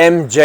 MJ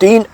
3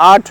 8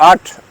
8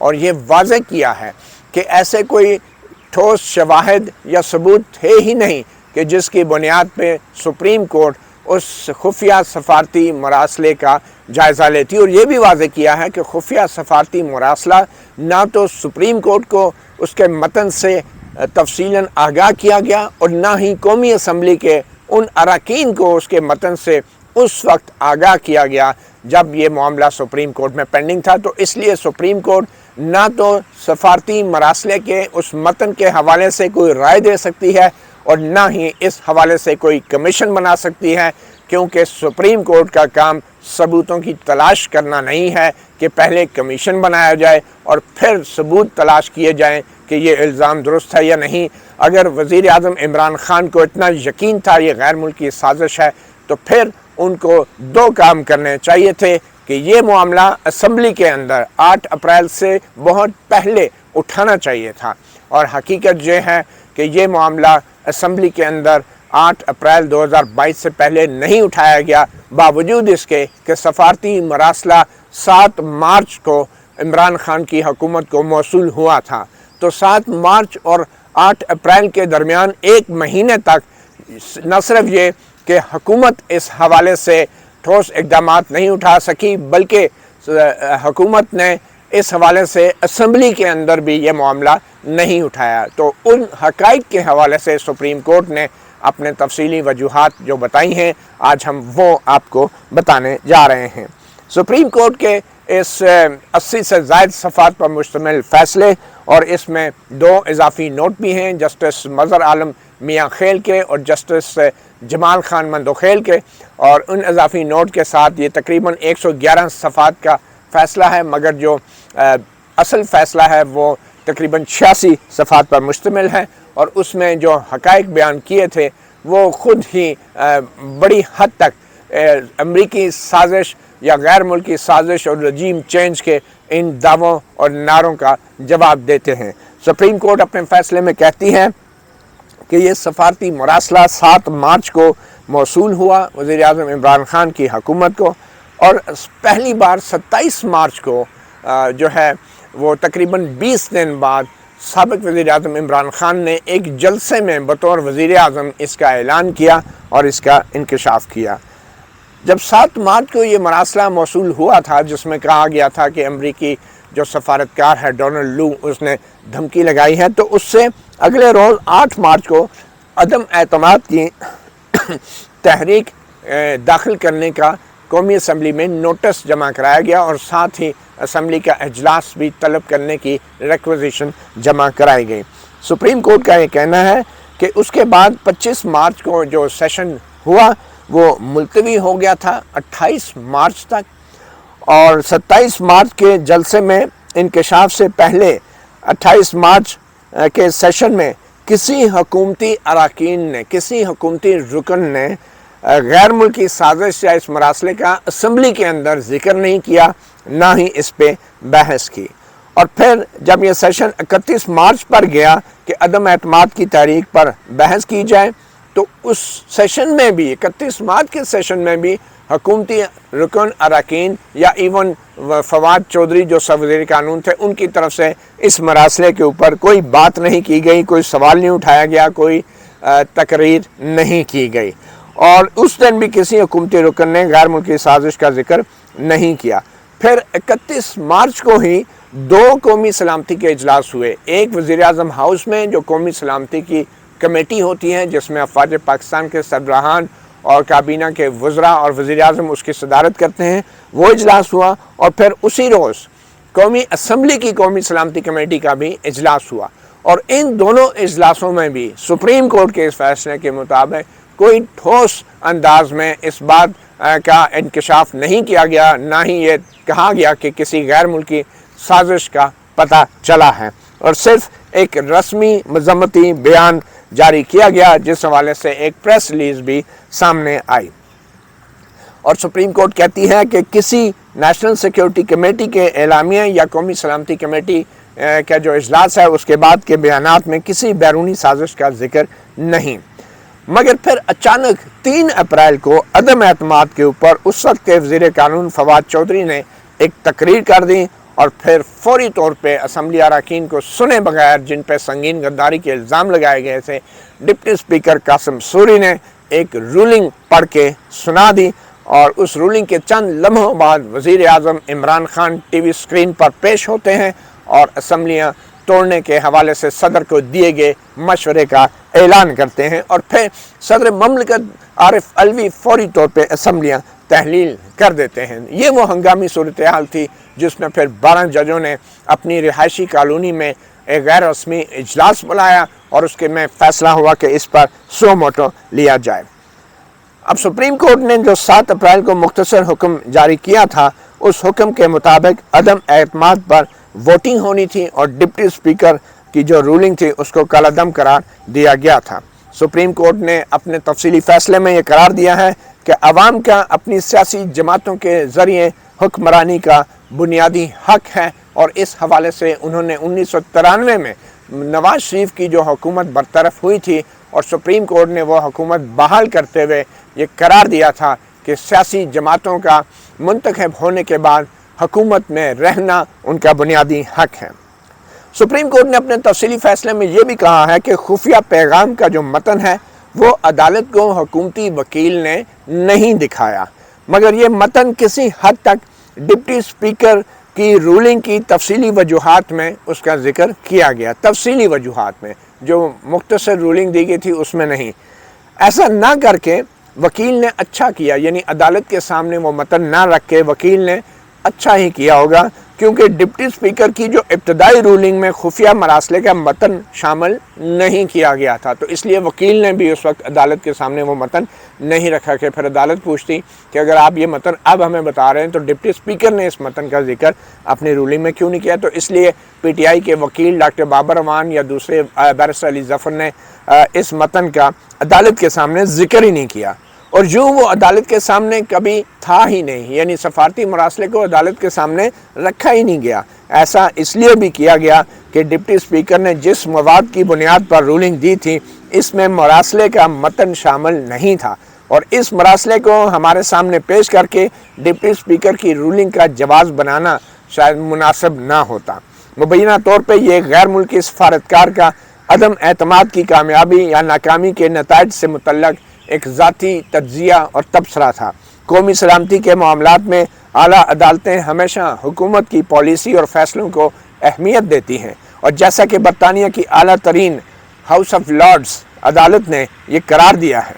اور یہ واضح کیا ہے کہ ایسے کوئی ٹھوس شواہد یا ثبوت ہے ہی نہیں کہ جس کی بنیاد پہ سپریم کورٹ اس خفیہ سفارتی مراسلے کا جائزہ لیتی، اور یہ بھی واضح کیا ہے کہ خفیہ سفارتی مراسلہ نہ تو سپریم کورٹ کو اس کے متن سے تفصیلاً آگاہ کیا گیا اور نہ ہی قومی اسمبلی کے ان اراکین کو اس کے متن سے اس وقت آگاہ کیا گیا جب یہ معاملہ سپریم کورٹ میں پینڈنگ تھا۔ تو اس لیے سپریم کورٹ نہ تو سفارتی مراسلے کے اس متن کے حوالے سے کوئی رائے دے سکتی ہے اور نہ ہی اس حوالے سے کوئی کمیشن بنا سکتی ہے، کیونکہ سپریم کورٹ کا کام ثبوتوں کی تلاش کرنا نہیں ہے کہ پہلے کمیشن بنایا جائے اور پھر ثبوت تلاش کیے جائیں کہ یہ الزام درست ہے یا نہیں۔ اگر وزیر اعظم عمران خان کو اتنا یقین تھا یہ غیر ملکی سازش ہے تو پھر ان کو دو کام کرنے چاہیے تھے کہ یہ معاملہ اسمبلی کے اندر 8 اپریل سے بہت پہلے اٹھانا چاہیے تھا، اور حقیقت یہ ہے کہ یہ معاملہ اسمبلی کے اندر 8 اپریل 2022 سے پہلے نہیں اٹھایا گیا، باوجود اس کے کہ سفارتی مراسلہ 7 مارچ کو عمران خان کی حکومت کو موصول ہوا تھا۔ تو 7 مارچ اور 8 اپریل کے درمیان ایک مہینے تک نہ صرف یہ کہ حکومت اس حوالے سے ٹھوس اقدامات نہیں اٹھا سکی، بلکہ حکومت نے اس حوالے سے اسمبلی کے اندر بھی یہ معاملہ نہیں اٹھایا۔ تو ان حقائق کے حوالے سے سپریم کورٹ نے اپنے تفصیلی وجوہات جو بتائی ہیں آج ہم وہ آپ کو بتانے جا رہے ہیں۔ سپریم کورٹ کے اس 80 سے زائد صفحات پر مشتمل فیصلے اور اس میں 2 اضافی نوٹ بھی ہیں، جسٹس مظہر عالم میاں خیل کے اور جسٹس جمال خان مندوخیل کے، اور ان اضافی نوٹ کے ساتھ یہ تقریباً 111 صفحات کا فیصلہ ہے، مگر جو اصل فیصلہ ہے وہ تقریباً 86 صفحات پر مشتمل ہے، اور اس میں جو حقائق بیان کیے تھے وہ خود ہی بڑی حد تک امریکی سازش یا غیر ملکی سازش اور رجیم چینج کے ان دعووں اور نعروں کا جواب دیتے ہیں۔ سپریم کورٹ اپنے فیصلے میں کہتی ہے کہ یہ سفارتی مراسلہ 7 مارچ کو موصول ہوا وزیر اعظم عمران خان کی حکومت کو، اور پہلی بار 27 مارچ کو جو ہے وہ تقریباً 20 دن بعد سابق وزیر اعظم عمران خان نے ایک جلسے میں بطور وزیر اعظم اس کا اعلان کیا اور اس کا انکشاف کیا۔ جب 7 مارچ کو یہ مراسلہ موصول ہوا تھا جس میں کہا گیا تھا کہ امریکی جو سفارتکار ہے ڈونلڈ لو اس نے دھمکی لگائی ہے، تو اس سے اگلے روز 8 مارچ کو عدم اعتماد کی تحریک داخل کرنے کا قومی اسمبلی میں نوٹس جمع کرایا گیا، اور ساتھ ہی اسمبلی کا اجلاس بھی طلب کرنے کی ریکویزیشن جمع کرائی گئی۔ سپریم کورٹ کا یہ کہنا ہے کہ اس کے بعد 25 مارچ کو جو سیشن ہوا وہ ملتوی ہو گیا تھا 28 مارچ تک، اور 27 مارچ کے جلسے میں انکشاف سے پہلے 28 مارچ کے سیشن میں کسی حکومتی اراکین نے، کسی حکومتی رکن نے غیر ملکی سازش یا اس مراسلے کا اسمبلی کے اندر ذکر نہیں کیا، نہ ہی اس پہ بحث کی۔ اور پھر جب یہ سیشن 31 مارچ پر گیا کہ عدم اعتماد کی تحریک پر بحث کی جائے، تو اس سیشن میں بھی 31 مارچ کے سیشن میں بھی حکومتی رکن اراکین یا ایون فواد چودھری جو سب وزیر قانون تھے ان کی طرف سے اس مراسلے کے اوپر کوئی بات نہیں کی گئی، کوئی سوال نہیں اٹھایا گیا، کوئی تقریر نہیں کی گئی، اور اس دن بھی کسی حکومتی رکن نے غیر ملکی سازش کا ذکر نہیں کیا۔ پھر 31 مارچ کو ہی 2 قومی سلامتی کے اجلاس ہوئے، ایک وزیر اعظم ہاؤس میں جو قومی سلامتی کی کمیٹی ہوتی ہے جس میں افواج پاکستان کے سربراہان اور کابینہ کے وزراء اور وزیر اعظم اس کی صدارت کرتے ہیں، وہ اجلاس ہوا، اور پھر اسی روز قومی اسمبلی کی قومی سلامتی کمیٹی کا بھی اجلاس ہوا، اور ان دونوں اجلاسوں میں بھی سپریم کورٹ کے اس فیصلے کے مطابق کوئی ٹھوس انداز میں اس بات کا انکشاف نہیں کیا گیا، نہ ہی یہ کہا گیا کہ کسی غیر ملکی سازش کا پتہ چلا ہے، اور صرف ایک رسمی مذمتی بیان جاری کیا گیا جس حوالے سے ایک پریس ریلیز بھی سامنے آئی۔ اور سپریم کورٹ کہتی ہے کہ کسی نیشنل سیکیورٹی کمیٹی کے اعلامیہ یا قومی سلامتی کمیٹی کا جو اجلاس ہے اس کے بعد کے بیانات میں کسی بیرونی سازش کا ذکر نہیں۔ مگر پھر اچانک 3 اپریل کو عدم اعتماد کے اوپر اس وقت کے وزیر قانون فواد چودھری نے ایک تقریر کر دی اور پھر فوری طور پہ اسمبلی اراکین کو سنے بغیر جن پہ سنگین غداری کے الزام لگائے گئے تھے ڈپٹی اسپیکر قاسم سوری نے ایک رولنگ پڑھ کے سنا دی، اور اس رولنگ کے چند لمحوں بعد وزیر اعظم Imran Khan T V screen پر پیش ہوتے ہیں اور اسمبلیاں توڑنے کے حوالے سے صدر کو دیے گئے مشورے کا اعلان کرتے ہیں، اور پھر صدر مملکت عارف علوی فوری طور پہ اسمبلیاں تحلیل کر دیتے ہیں۔ یہ وہ ہنگامی صورتحال تھی جس میں پھر 12 ججوں نے اپنی رہائشی کالونی میں ایک غیر رسمی اجلاس بلایا اور اس کے میں فیصلہ ہوا کہ اس پر سو موٹو لیا جائے۔ اب سپریم کورٹ نے جو 7 اپریل کو مختصر حکم جاری کیا تھا، اس حکم کے مطابق عدم اعتماد پر ووٹنگ ہونی تھی اور ڈپٹی اسپیکر کی جو رولنگ تھی اس کو کالعدم قرار دیا گیا تھا۔ سپریم کورٹ نے اپنے تفصیلی فیصلے میں یہ قرار دیا ہے کہ عوام کا اپنی سیاسی جماعتوں کے ذریعے حکمرانی کا بنیادی حق ہے، اور اس حوالے سے انہوں نے 1993 میں نواز شریف کی جو حکومت برطرف ہوئی تھی اور سپریم کورٹ نے وہ حکومت بحال کرتے ہوئے یہ قرار دیا تھا کہ سیاسی جماعتوں کا منتخب ہونے کے بعد حکومت میں رہنا ان کا بنیادی حق ہے۔ سپریم کورٹ نے اپنے تفصیلی فیصلے میں یہ بھی کہا ہے کہ خفیہ پیغام کا جو متن ہے وہ عدالت کو حکومتی وکیل نے نہیں دکھایا، مگر یہ متن کسی حد تک ڈپٹی اسپیکر کی رولنگ کی تفصیلی وجوہات میں اس کا ذکر کیا گیا، تفصیلی وجوہات میں، جو مختصر رولنگ دی گئی تھی اس میں نہیں۔ ایسا نہ کر کے وکیل نے اچھا کیا، یعنی عدالت کے سامنے وہ متن نہ رکھ کے وکیل نے اچھا ہی کیا ہوگا، کیونکہ ڈپٹی اسپیکر کی جو ابتدائی رولنگ میں خفیہ مراسلے کا متن شامل نہیں کیا گیا تھا، تو اس لیے وکیل نے بھی اس وقت عدالت کے سامنے وہ متن نہیں رکھا کہ پھر عدالت پوچھتی کہ اگر آپ یہ متن اب ہمیں بتا رہے ہیں تو ڈپٹی اسپیکر نے اس متن کا ذکر اپنی رولنگ میں کیوں نہیں کیا۔ تو اس لیے پی ٹی آئی کے وکیل ڈاکٹر بابر امان یا دوسرے بیرسٹر علی ظفر نے اس متن کا عدالت کے سامنے ذکر ہی نہیں کیا، اور یوں وہ عدالت کے سامنے کبھی تھا ہی نہیں، یعنی سفارتی مراسلے کو عدالت کے سامنے رکھا ہی نہیں گیا۔ ایسا اس لیے بھی کیا گیا کہ ڈپٹی اسپیکر نے جس مواد کی بنیاد پر رولنگ دی تھی اس میں مراسلے کا متن شامل نہیں تھا، اور اس مراسلے کو ہمارے سامنے پیش کر کے ڈپٹی اسپیکر کی رولنگ کا جواز بنانا شاید مناسب نہ ہوتا۔ مبینہ طور پہ یہ غیر ملکی سفارتکار کا عدم اعتماد کی کامیابی یا ناکامی کے نتائج سے متعلق ایک ذاتی تجزیہ اور تبصرہ تھا۔ قومی سلامتی کے معاملات میں اعلیٰ عدالتیں ہمیشہ حکومت کی پالیسی اور فیصلوں کو اہمیت دیتی ہیں، اور جیسا کہ برطانیہ کی اعلیٰ ترین ہاؤس آف لارڈز عدالت نے یہ قرار دیا ہے،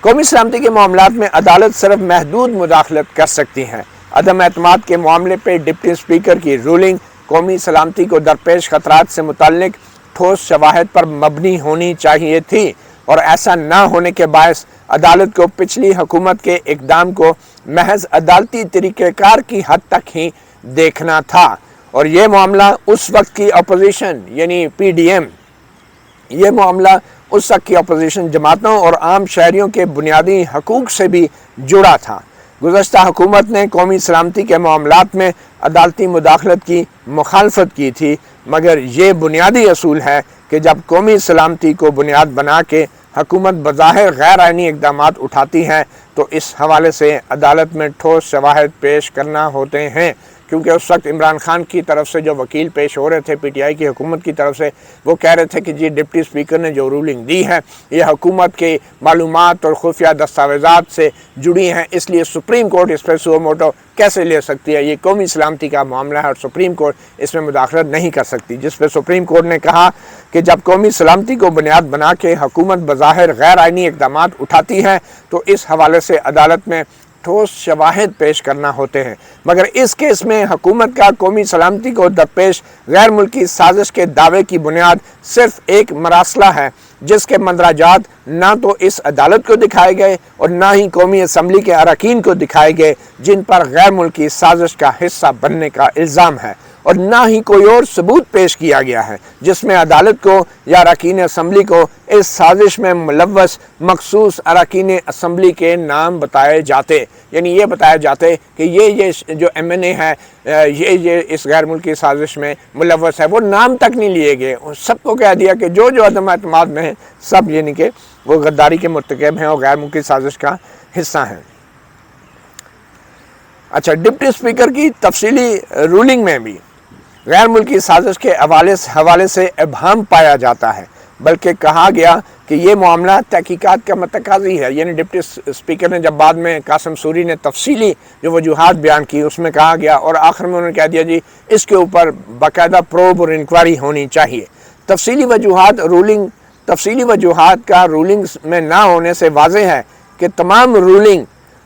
قومی سلامتی کے معاملات میں عدالت صرف محدود مداخلت کر سکتی ہے۔ عدم اعتماد کے معاملے پہ ڈپٹی اسپیکر کی رولنگ قومی سلامتی کو درپیش خطرات سے متعلق ٹھوس شواہد پر مبنی ہونی چاہیے تھی، اور ایسا نہ ہونے کے باعث عدالت کو پچھلی حکومت کے اقدام کو محض عدالتی طریقہ کار کی حد تک ہی دیکھنا تھا، اور یہ معاملہ اس وقت کی اپوزیشن یعنی پی ڈی ایم، یہ معاملہ اس وقت کی اپوزیشن جماعتوں اور عام شہریوں کے بنیادی حقوق سے بھی جڑا تھا۔ گزشتہ حکومت نے قومی سلامتی کے معاملات میں عدالتی مداخلت کی مخالفت کی تھی، مگر یہ بنیادی اصول ہے کہ جب قومی سلامتی کو بنیاد بنا کے حکومت بظاہر غیر آئینی اقدامات اٹھاتی ہے تو اس حوالے سے عدالت میں ٹھوس شواہد پیش کرنا ہوتے ہیں، کیونکہ اس وقت عمران خان کی طرف سے جو وکیل پیش ہو رہے تھے پی ٹی آئی کی حکومت کی طرف سے، وہ کہہ رہے تھے کہ جی ڈپٹی اسپیکر نے جو رولنگ دی ہے یہ حکومت کے معلومات اور خفیہ دستاویزات سے جڑی ہیں، اس لیے سپریم کورٹ اس پہ سو موٹو کیسے لے سکتی ہے، یہ قومی سلامتی کا معاملہ ہے اور سپریم کورٹ اس میں مداخلت نہیں کر سکتی۔ جس پہ سپریم کورٹ نے کہا کہ جب قومی سلامتی کو بنیاد بنا کے حکومت بظاہر غیر آئینی اقدامات اٹھاتی ہے تو اس حوالے سے عدالت میں ٹھوس شواہد پیش کرنا ہوتے ہیں، مگر اس کیس میں حکومت کا قومی سلامتی کو درپیش غیر ملکی سازش کے دعوے کی بنیاد صرف ایک مراسلہ ہے جس کے مندرجات نہ تو اس عدالت کو دکھائے گئے اور نہ ہی قومی اسمبلی کے اراکین کو دکھائے گئے جن پر غیر ملکی سازش کا حصہ بننے کا الزام ہے، اور نہ ہی کوئی اور ثبوت پیش کیا گیا ہے جس میں عدالت کو یا اراکین اسمبلی کو اس سازش میں ملوث مخصوص اراکین اسمبلی کے نام بتائے جاتے، یعنی یہ بتایا جاتے کہ یہ جو ایم این اے ہے یہ اس غیر ملکی سازش میں ملوث ہے، وہ نام تک نہیں لیے گئے، سب کو کہہ دیا کہ جو عدم اعتماد میں ہیں سب یعنی کہ وہ غداری کے مرتکب ہیں اور غیر ملکی سازش کا حصہ ہیں۔ اچھا، ڈپٹی اسپیکر کی تفصیلی رولنگ میں بھی غیر ملکی سازش کے حوالے سے ابہام پایا جاتا ہے، بلکہ کہا گیا کہ یہ معاملہ تحقیقات کا متقاضی ہے۔ یعنی ڈپٹی اسپیکر نے جب بعد میں قاسم سوری نے تفصیلی جو وجوہات بیان کی اس میں کہا گیا، اور آخر میں انہوں نے کہہ دیا جی اس کے اوپر باقاعدہ پروب اور انکوائری ہونی چاہیے۔ تفصیلی وجوہات کا رولنگز میں نہ ہونے سے واضح ہے کہ تمام رولنگ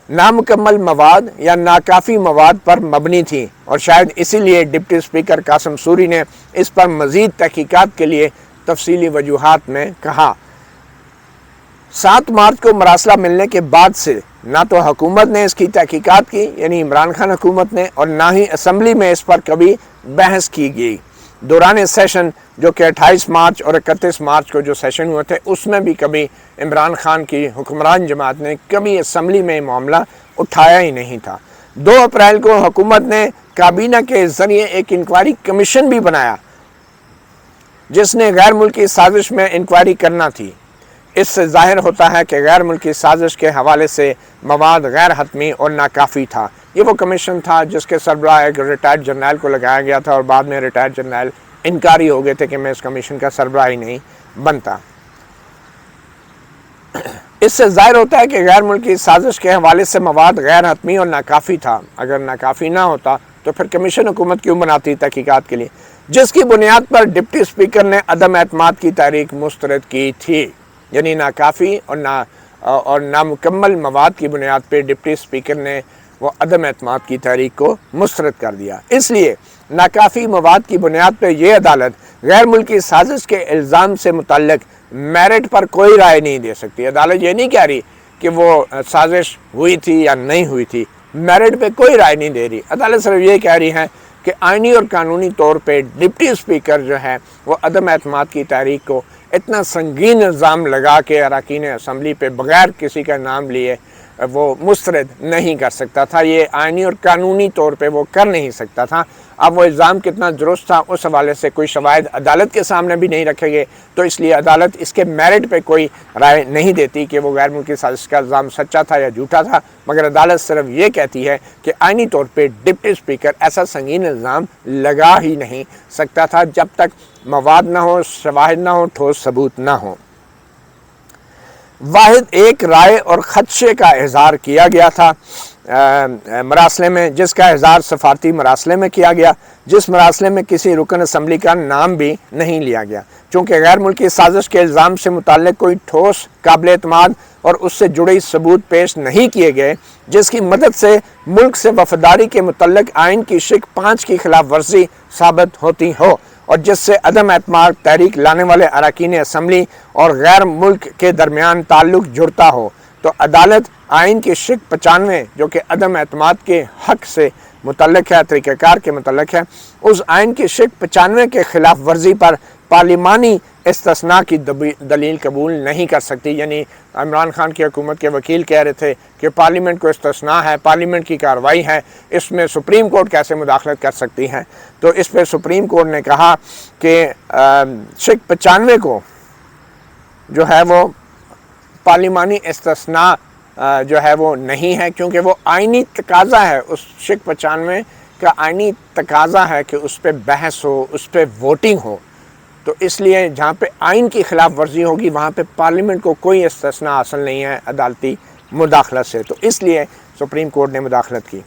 نامکمل مواد یا ناکافی مواد پر مبنی تھی، اور شاید اسی لیے ڈپٹی اسپیکر قاسم سوری نے اس پر مزید تحقیقات کے لیے تفصیلی وجوہات میں کہا۔ 7 مارچ کو مراسلہ ملنے کے بعد سے نہ تو حکومت نے اس کی تحقیقات کی، یعنی عمران خان حکومت نے، اور نہ ہی اسمبلی میں اس پر کبھی بحث کی گئی۔ دوران سیشن جو کہ 28 مارچ اور 31 مارچ کو جو سیشن ہوئے تھے اس میں بھی کبھی عمران خان کی حکمران جماعت نے کبھی اسمبلی میں معاملہ اٹھایا ہی نہیں تھا۔ 2 اپریل کو حکومت نے کابینہ کے ذریعے ایک انکوائری کمیشن بھی بنایا جس نے غیر ملکی سازش میں انکوائری کرنا تھی۔ اس سے ظاہر ہوتا ہے کہ غیر ملکی سازش کے حوالے سے مواد غیر حتمی اور ناکافی تھا۔ یہ وہ کمیشن تھا جس کے سربراہ ایک ریٹائرڈ جرنیل کو لگایا گیا تھا، اور بعد میں ریٹائرڈ جرنیل انکاری ہو گئے تھے کہ میں اس کمیشن کا سربراہ ہی نہیں بنتا۔ اس سے ظاہر ہوتا ہے کہ غیر ملکی سازش کے حوالے سے مواد غیر حتمی اور ناکافی تھا۔ اگر ناکافی نہ ہوتا تو پھر کمیشن حکومت کیوں بناتی تحقیقات کے لیے، جس کی بنیاد پر ڈپٹی اسپیکر نے عدم اعتماد کی تحریک مسترد کی تھی۔ یعنی ناکافی اور نامکمل مواد کی بنیاد پہ ڈپٹی اسپیکر نے وہ عدم اعتماد کی تحریک کو مسترد کر دیا۔ اس لیے ناکافی مواد کی بنیاد پہ یہ عدالت غیر ملکی سازش کے الزام سے متعلق میرٹ پر کوئی رائے نہیں دے سکتی۔ عدالت یہ نہیں کہہ رہی کہ وہ سازش ہوئی تھی یا نہیں ہوئی تھی، میرٹ پہ کوئی رائے نہیں دے رہی۔ عدالت صرف یہ کہہ رہی ہے کہ آئینی اور قانونی طور پہ ڈپٹی اسپیکر جو ہے وہ عدم اعتماد کی تحریک کو اتنا سنگین الزام لگا کے اراکین اسمبلی پہ بغیر کسی کا نام لیے وہ مسترد نہیں کر سکتا تھا۔ یہ آئینی اور قانونی طور پہ وہ کر نہیں سکتا تھا۔ اب وہ الزام کتنا درست تھا اس حوالے سے کوئی شواہد عدالت کے سامنے بھی نہیں رکھے گئے، تو اس لیے عدالت اس کے میرٹ پہ کوئی رائے نہیں دیتی کہ وہ غیر ملکی سازش کا الزام سچا تھا یا جھوٹا تھا، مگر عدالت صرف یہ کہتی ہے کہ آئینی طور پہ ڈپٹی اسپیکر ایسا سنگین الزام لگا ہی نہیں سکتا تھا جب تک مواد نہ ہو، شواہد نہ ہو، ٹھوس ثبوت نہ ہو۔ واحد ایک رائے اور خدشے کا اظہار کیا گیا تھا مراسلے میں، جس کا اظہار سفارتی مراسلے میں کیا گیا، جس مراسلے میں کسی رکن اسمبلی کا نام بھی نہیں لیا گیا، چونکہ غیر ملکی سازش کے الزام سے متعلق کوئی ٹھوس قابل اعتماد اور اس سے جڑی ثبوت پیش نہیں کیے گئے جس کی مدد سے ملک سے وفاداری کے متعلق آئین کی شق 5 کی خلاف ورزی ثابت ہوتی ہو، اور جس سے عدم اعتماد تحریک لانے والے اراکین اسمبلی اور غیر ملک کے درمیان تعلق جڑتا ہو، تو عدالت آئین کی شق 95 جو کہ عدم اعتماد کے حق سے متعلق ہے، طریقہ کار کے متعلق ہے، اس آئین کی شق 95 کے خلاف ورزی پر پارلیمانی استثناء کی دلیل قبول نہیں کر سکتی۔ یعنی عمران خان کی حکومت کے وکیل کہہ رہے تھے کہ پارلیمنٹ کو استثناء ہے، پارلیمنٹ کی کارروائی ہے، اس میں سپریم کورٹ کیسے مداخلت کر سکتی ہے، تو اس پہ سپریم کورٹ نے کہا کہ شق 95 کو جو ہے وہ پارلیمانی استثناء جو ہے وہ نہیں ہے، کیونکہ وہ آئینی تقاضا ہے، اس شق 95 کا آئینی تقاضا ہے کہ اس پہ بحث ہو، اس پہ ووٹنگ ہو، تو اس لیے جہاں پہ آئین کی خلاف ورزی ہوگی وہاں پہ پارلیمنٹ کو کوئی استثناء حاصل نہیں ہے عدالتی مداخلت سے، تو اس لیے سپریم کورٹ نے مداخلت کی۔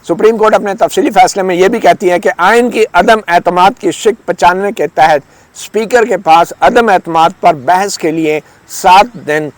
سپریم کورٹ اپنے تفصیلی فیصلے میں یہ بھی کہتی ہے کہ آئین کی عدم اعتماد کی شق 95 کے تحت اسپیکر کے پاس عدم اعتماد پر بحث کے لیے 7 دن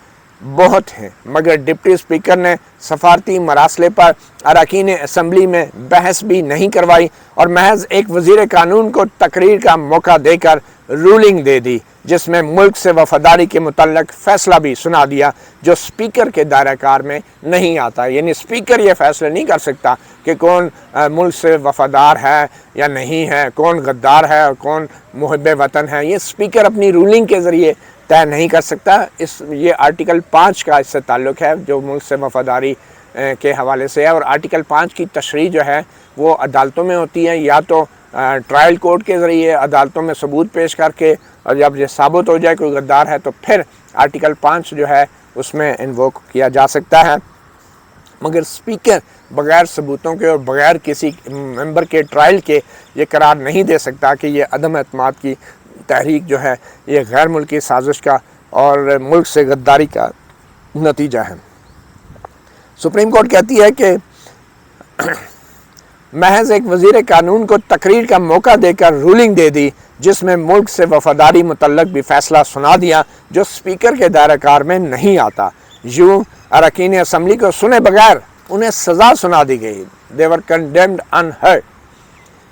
بہت ہیں، مگر ڈپٹی اسپیکر نے سفارتی مراسلے پر اراکین اسمبلی میں بحث بھی نہیں کروائی اور محض ایک وزیر قانون کو تقریر کا موقع دے کر رولنگ دے دی، جس میں ملک سے وفاداری کے متعلق فیصلہ بھی سنا دیا جو اسپیکر کے دائرہ کار میں نہیں آتا۔ یعنی اسپیکر یہ فیصلہ نہیں کر سکتا کہ کون ملک سے وفادار ہے یا نہیں ہے، کون غدار ہے اور کون محب وطن ہے، یہ اسپیکر اپنی رولنگ کے ذریعے طے نہیں کر سکتا۔ یہ آرٹیکل 5 کا اس سے تعلق ہے جو ملک سے وفاداری کے حوالے سے ہے، اور آرٹیکل 5 کی تشریح جو ہے وہ عدالتوں میں ہوتی ہے، یا تو ٹرائل کورٹ کے ذریعے عدالتوں میں ثبوت پیش کر کے، اور جب یہ ثابت ہو جائے کوئی غدار ہے تو پھر آرٹیکل 5 جو ہے اس میں انووک کیا جا سکتا ہے، مگر اسپیکر بغیر ثبوتوں کے اور بغیر کسی ممبر کے ٹرائل کے یہ قرار نہیں دے سکتا کہ یہ عدم اعتماد کی تحریک جو ہے یہ غیر ملکی سازش کا اور ملک سے غداری کا نتیجہ ہے۔ سپریم کورٹ کہتی ہے کہ محض ایک وزیر قانون کو تقریر کا موقع دے کر رولنگ دے دی جس میں ملک سے وفاداری متعلق بھی فیصلہ سنا دیا جو اسپیکر کے دائرہ کار میں نہیں آتا، یوں اراکین اسمبلی کو سنے بغیر انہیں سزا سنا دی گئی۔ They were condemned unheard۔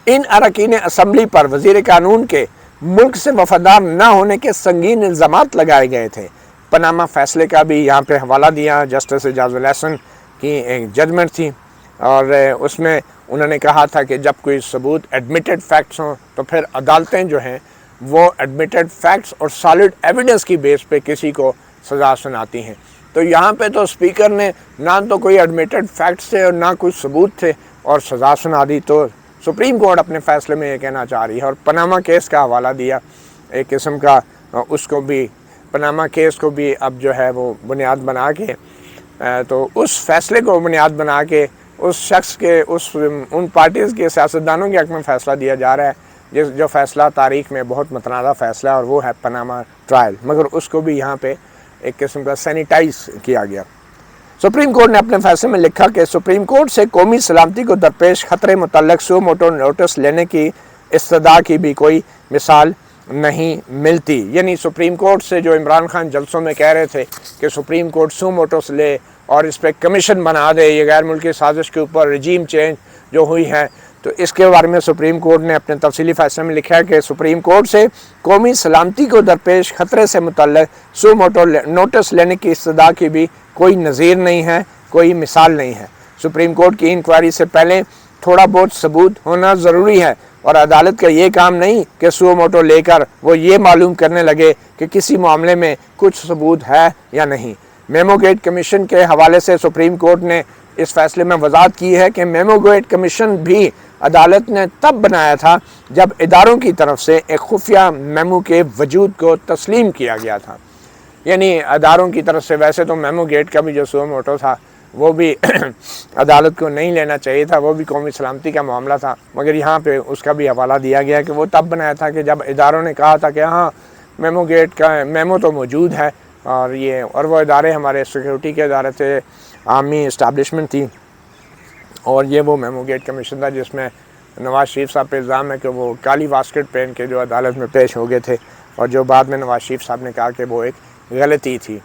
ان اراکین اسمبلی پر وزیر قانون کے ملک سے وفادار نہ ہونے کے سنگین الزامات لگائے گئے تھے۔ پاناما فیصلے کا بھی یہاں پہ حوالہ دیا، جسٹس اعجاز الحسن کی ایک ججمنٹ تھی اور اس میں انہوں نے کہا تھا کہ جب کوئی ثبوت ایڈمیٹڈ فیکٹس ہوں تو پھر عدالتیں جو ہیں وہ ایڈمیٹڈ فیکٹس اور سالڈ ایویڈنس کی بیس پہ کسی کو سزا سناتی ہیں۔ تو یہاں پہ تو اسپیکر نے نہ تو کوئی ایڈمیٹڈ فیکٹس تھے اور نہ کوئی ثبوت تھے اور سزا سنا دی۔ تو سپریم کورٹ اپنے فیصلے میں یہ کہنا چاہ رہی ہے اور پاناما کیس کا حوالہ دیا ایک قسم کا، اس کو بھی پاناما کیس کو بھی اب جو ہے وہ بنیاد بنا کے تو اس فیصلے کو بنیاد بنا کے اس شخص کے ان پارٹیز کے سیاستدانوں کے حق میں فیصلہ دیا جا رہا ہے جو فیصلہ تاریخ میں بہت متنازع فیصلہ ہے اور وہ ہے پاناما ٹرائل، مگر اس کو بھی یہاں پہ ایک قسم کا سینیٹائز کیا گیا۔ سپریم کورٹ نے اپنے فیصلے میں لکھا کہ سپریم کورٹ سے قومی سلامتی کو درپیش خطرے متعلق سو موٹو نوٹس لینے کی استدعا کی بھی کوئی مثال نہیں ملتی۔ یعنی سپریم کورٹ سے جو عمران خان جلسوں میں کہہ رہے تھے کہ سپریم کورٹ سو موٹوس لے اور اس پہ کمیشن بنا دے یہ غیر ملکی سازش کے اوپر رجیم چینج جو ہوئی ہے، تو اس کے بارے میں سپریم کورٹ نے اپنے تفصیلی فیصلے میں لکھا ہے کہ سپریم کورٹ سے قومی سلامتی کو درپیش خطرے سے متعلق سو موٹو نوٹس لینے کی استدعا کی بھی کوئی نظیر نہیں ہے، کوئی مثال نہیں ہے۔ سپریم کورٹ کی انکوائری سے پہلے تھوڑا بہت ثبوت ہونا ضروری ہے اور عدالت کا یہ کام نہیں کہ سو موٹو لے کر وہ یہ معلوم کرنے لگے کہ کسی معاملے میں کچھ ثبوت ہے یا نہیں۔ میمو گیٹ کمیشن کے حوالے سے سپریم کورٹ نے اس فیصلے میں وضاحت کی ہے کہ میمو گیٹ کمیشن بھی عدالت نے تب بنایا تھا جب اداروں کی طرف سے ایک خفیہ میمو کے وجود کو تسلیم کیا گیا تھا۔ یعنی اداروں کی طرف سے ویسے تو میمو گیٹ کا بھی جو سو موٹو تھا وہ بھی عدالت کو نہیں لینا چاہیے تھا، وہ بھی قومی سلامتی کا معاملہ تھا، مگر یہاں پہ اس کا بھی حوالہ دیا گیا کہ وہ تب بنایا تھا کہ جب اداروں نے کہا تھا کہ ہاں میمو گیٹ کا میمو تو موجود ہے اور وہ ادارے ہمارے سیکیورٹی کے ادارے تھے، عامی اسٹیبلشمنٹ تھی، اور یہ وہ میمو گیٹ کمیشن تھا جس میں نواز شریف صاحب پہ الزام ہے کہ وہ کالی واسکٹ پہن کے جو عدالت میں پیش ہو گئے تھے اور جو بعد میں نواز شریف صاحب نے کہا کہ وہ ایک غلطی تھی۔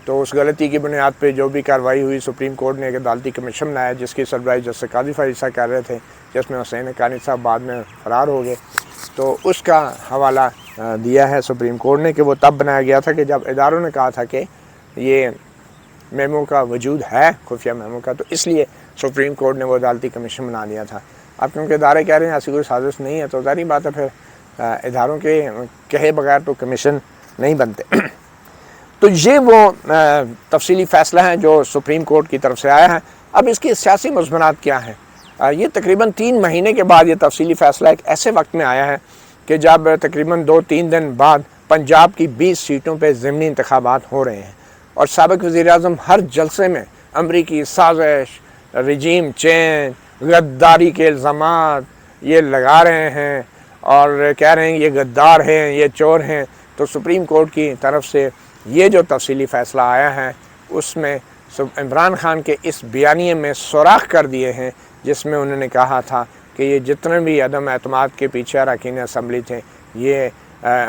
تو اس غلطی کی بنیاد پہ جو بھی کارروائی ہوئی سپریم کورٹ نے ایک عدالتی کمیشن بنایا جس کی سربراہی جسٹس قاضی فریسہ کر رہے تھے، جس میں حسین حقانی صاحب بعد میں فرار ہو گئے۔ تو اس کا حوالہ دیا ہے سپریم کورٹ نے کہ وہ تب بنایا گیا تھا کہ جب اداروں نے کہا تھا کہ یہ میمو کا وجود ہے، خفیہ میمو کا، تو اس لیے سپریم کورٹ نے وہ عدالتی کمیشن بنا دیا تھا۔ اب کیونکہ ادارے کہہ رہے ہیں ایسی کوئی سازش نہیں ہے تو ظاہری بات ہے پھر اداروں کے کہے بغیر تو کمیشن نہیں بنتے۔ تو یہ وہ تفصیلی فیصلہ ہیں جو سپریم کورٹ کی طرف سے آیا ہے۔ اب اس کی سیاسی مضمرات کیا ہیں؟ یہ تقریباً 3 مہینے کے بعد یہ تفصیلی فیصلہ ایک ایسے وقت میں آیا ہے کہ جب تقریباً 2-3 دن بعد پنجاب کی 20 سیٹوں پہ ضمنی انتخابات ہو رہے ہیں اور سابق وزیر اعظم ہر جلسے میں امریکی سازش، رجیم چینج، غداری کے الزامات یہ لگا رہے ہیں اور کہہ رہے ہیں یہ غدار ہیں، یہ چور ہیں۔ تو سپریم کورٹ کی طرف سے یہ جو تفصیلی فیصلہ آیا ہے اس میں عمران خان کے اس بیانیے میں سوراخ کر دیے ہیں جس میں انہوں نے کہا تھا کہ یہ جتنے بھی عدم اعتماد کے پیچھے اراکین اسمبلی تھے یہ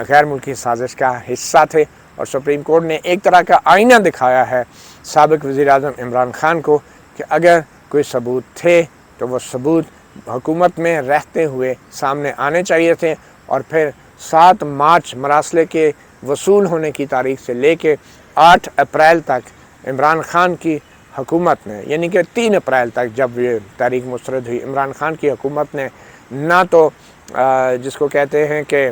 غیر ملکی سازش کا حصہ تھے، اور سپریم کورٹ نے ایک طرح کا آئینہ دکھایا ہے سابق وزیر اعظم عمران خان کو کہ اگر کوئی ثبوت تھے تو وہ ثبوت حکومت میں رہتے ہوئے سامنے آنے چاہیے تھے، اور پھر 7 مارچ مراسلے کے وصول ہونے کی تاریخ سے لے کے 8 اپریل تک عمران خان کی حکومت نے، یعنی کہ 3 اپریل تک جب یہ تاریخ مسترد ہوئی، عمران خان کی حکومت نے نہ تو جس کو کہتے ہیں کہ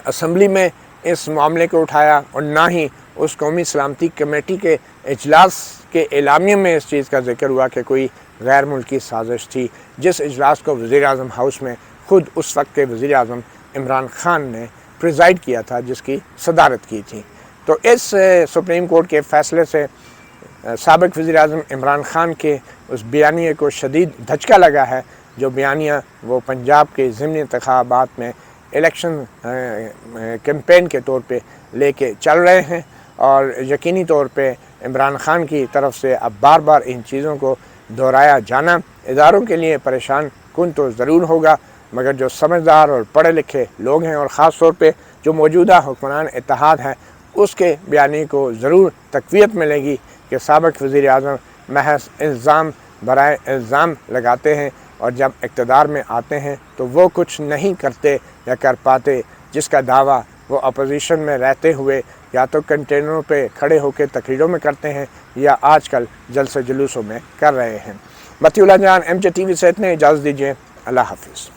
اسمبلی میں اس معاملے کو اٹھایا اور نہ ہی اس قومی سلامتی کمیٹی کے اجلاس کے اعلامیے میں اس چیز کا ذکر ہوا کہ کوئی غیر ملکی سازش تھی، جس اجلاس کو وزیر اعظم ہاؤس میں خود اس وقت کے وزیر اعظم عمران خان نے پریزائڈ کیا تھا، جس کی صدارت کی تھی۔ تو اس سپریم کورٹ کے فیصلے سے سابق وزیر اعظم عمران خان کے اس بیانیے کو شدید دھچکا لگا ہے جو بیانیہ وہ پنجاب کے ضمنی انتخابات میں الیکشن کیمپین کے طور پہ لے کے چل رہے ہیں، اور یقینی طور پہ عمران خان کی طرف سے اب بار بار ان چیزوں کو دہرایا جانا اداروں کے لیے پریشان کن تو ضرور ہوگا، مگر جو سمجھدار اور پڑھے لکھے لوگ ہیں اور خاص طور پہ جو موجودہ حکمران اتحاد ہے اس کے بیانیے کو ضرور تقویت ملے گی کہ سابق وزیر اعظم محض الزام برائے الزام لگاتے ہیں، اور جب اقتدار میں آتے ہیں تو وہ کچھ نہیں کرتے یا کر پاتے جس کا دعویٰ وہ اپوزیشن میں رہتے ہوئے یا تو کنٹینروں پہ کھڑے ہو کے تقریروں میں کرتے ہیں یا آج کل جلسے جلوسوں میں کر رہے ہیں۔ متی اللہ جان، MJ TV سے اتنے اجازت دیجیے، اللہ حافظ۔